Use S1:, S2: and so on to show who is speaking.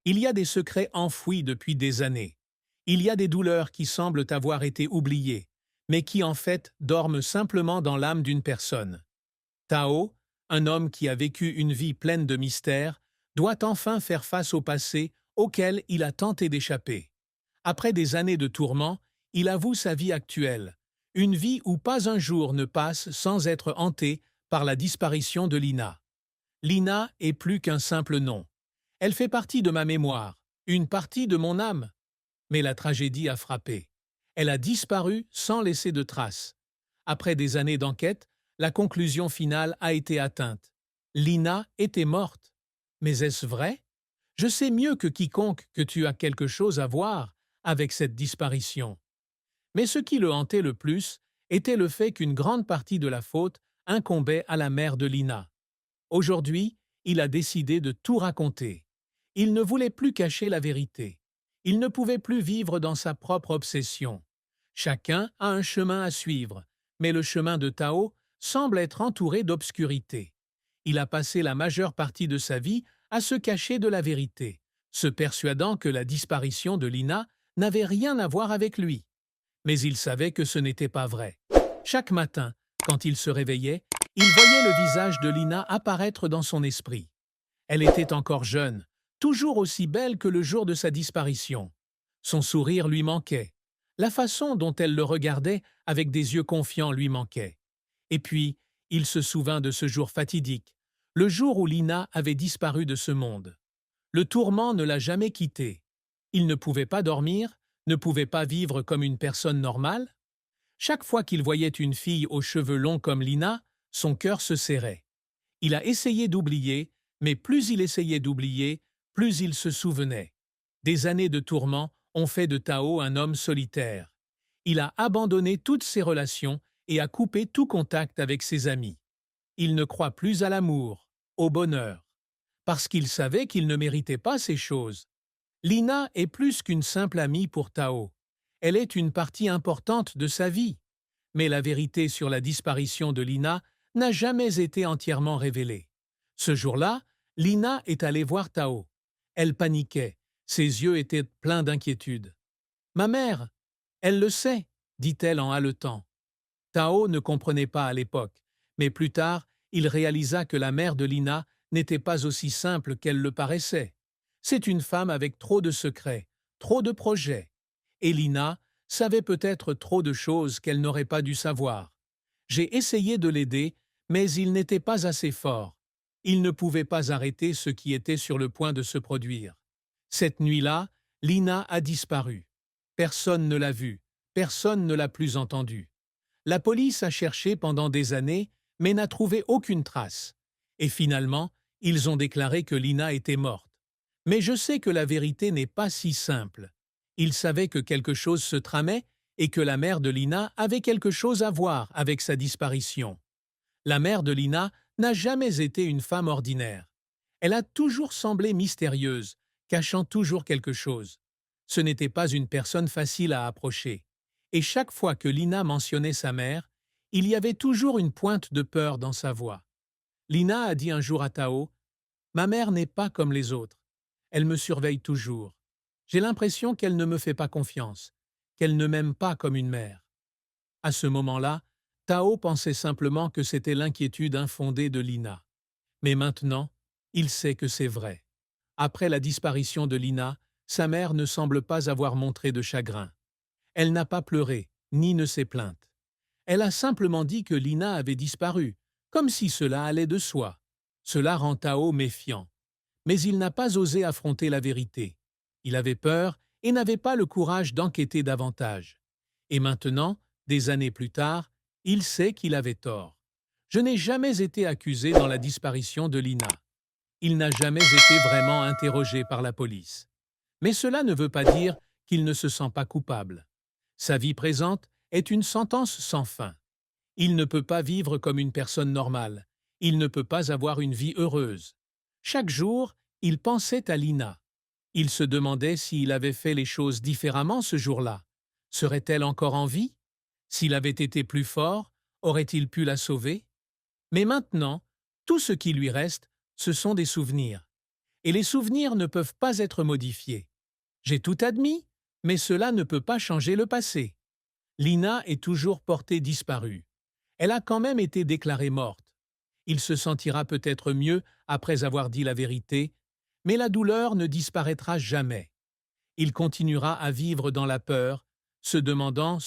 S1: Il y a des secrets enfouis depuis des années. Il y a des douleurs qui semblent avoir été oubliées, mais qui en fait dorment simplement dans l'âme d'une personne. Tao, un homme qui a vécu une vie pleine de mystères, doit enfin faire face au passé auquel il a tenté d'échapper. Après des années de tourments, il avoue sa vie actuelle, une vie où pas un jour ne passe sans être hanté par la disparition de Lina. Lina est plus qu'un simple nom. Elle fait partie de ma mémoire, une partie de mon âme. Mais la tragédie a frappé. Elle a disparu sans laisser de traces. Après des années d'enquête, la conclusion finale a été atteinte. Lina était morte. Mais est-ce vrai? Je sais mieux que quiconque que tu as quelque chose à voir avec cette disparition. Mais ce qui le hantait le plus était le fait qu'une grande partie de la faute incombait à la mère de Lina. Aujourd'hui, il a décidé de tout raconter. Il ne voulait plus cacher la vérité. Il ne pouvait plus vivre dans sa propre obsession. Chacun a un chemin à suivre, mais le chemin de Tao semble être entouré d'obscurité. Il a passé la majeure partie de sa vie à se cacher de la vérité, se persuadant que la disparition de Lina n'avait rien à voir avec lui. Mais il savait que ce n'était pas vrai. Chaque matin, quand il se réveillait, il voyait le visage de Lina apparaître dans son esprit. Elle était encore jeune, toujours aussi belle que le jour de sa disparition. Son sourire lui manquait. La façon dont elle le regardait avec des yeux confiants lui manquait. Et puis, il se souvint de ce jour fatidique, le jour où Lina avait disparu de ce monde. Le tourment ne l'a jamais quitté. Il ne pouvait pas dormir, ne pouvait pas vivre comme une personne normale. Chaque fois qu'il voyait une fille aux cheveux longs comme Lina, son cœur se serrait. Il a essayé d'oublier, mais plus il essayait d'oublier, plus il se souvenait. Des années de tourments ont fait de Tao un homme solitaire. Il a abandonné toutes ses relations et a coupé tout contact avec ses amis. Il ne croit plus à l'amour, au bonheur, parce qu'il savait qu'il ne méritait pas ces choses. Lina est plus qu'une simple amie pour Tao. Elle est une partie importante de sa vie. Mais la vérité sur la disparition de Lina n'a jamais été entièrement révélée. Ce jour-là, Lina est allée voir Tao. Elle paniquait, ses yeux étaient pleins d'inquiétude. « Ma mère, elle le sait, dit-elle en haletant. Tao ne comprenait pas à l'époque, mais plus tard, il réalisa que la mère de Lina n'était pas aussi simple qu'elle le paraissait. C'est une femme avec trop de secrets, trop de projets. Et Lina savait peut-être trop de choses qu'elle n'aurait pas dû savoir. J'ai essayé de l'aider, mais il n'était pas assez fort. Il ne pouvait pas arrêter ce qui était sur le point de se produire. Cette nuit-là, Lina a disparu. Personne ne l'a vue, personne ne l'a plus entendue. La police a cherché pendant des années, mais n'a trouvé aucune trace. Et finalement, ils ont déclaré que Lina était morte. Mais je sais que la vérité n'est pas si simple. Ils savaient que quelque chose se tramait et que la mère de Lina avait quelque chose à voir avec sa disparition. La mère de Lina n'a jamais été une femme ordinaire. Elle a toujours semblé mystérieuse, cachant toujours quelque chose. Ce n'était pas une personne facile à approcher. Et chaque fois que Lina mentionnait sa mère, il y avait toujours une pointe de peur dans sa voix. Lina a dit un jour à Tao, « Ma mère n'est pas comme les autres. Elle me surveille toujours. J'ai l'impression qu'elle ne me fait pas confiance, qu'elle ne m'aime pas comme une mère. » À ce moment-là, Tao pensait simplement que c'était l'inquiétude infondée de Lina. Mais maintenant, il sait que c'est vrai. Après la disparition de Lina, sa mère ne semble pas avoir montré de chagrin. Elle n'a pas pleuré, ni ne s'est plainte. Elle a simplement dit que Lina avait disparu, comme si cela allait de soi. Cela rend Tao méfiant. Mais il n'a pas osé affronter la vérité. Il avait peur et n'avait pas le courage d'enquêter davantage. Et maintenant, des années plus tard, il sait qu'il avait tort. Je n'ai jamais été accusé dans la disparition de Lina. Il n'a jamais été vraiment interrogé par la police. Mais cela ne veut pas dire qu'il ne se sent pas coupable. Sa vie présente est une sentence sans fin. Il ne peut pas vivre comme une personne normale. Il ne peut pas avoir une vie heureuse. Chaque jour, il pensait à Lina. Il se demandait s'il avait fait les choses différemment ce jour-là. Serait-elle encore en vie? S'il avait été plus fort, aurait-il pu la sauver? Mais maintenant, tout ce qui lui reste, ce sont des souvenirs. et les souvenirs ne peuvent pas être modifiés. J'ai tout admis, mais cela ne peut pas changer le passé. Lina est toujours portée disparue. Elle a quand même été déclarée morte. Il se sentira peut-être mieux après avoir dit la vérité, mais la douleur ne disparaîtra jamais. Il continuera à vivre dans la peur, se demandant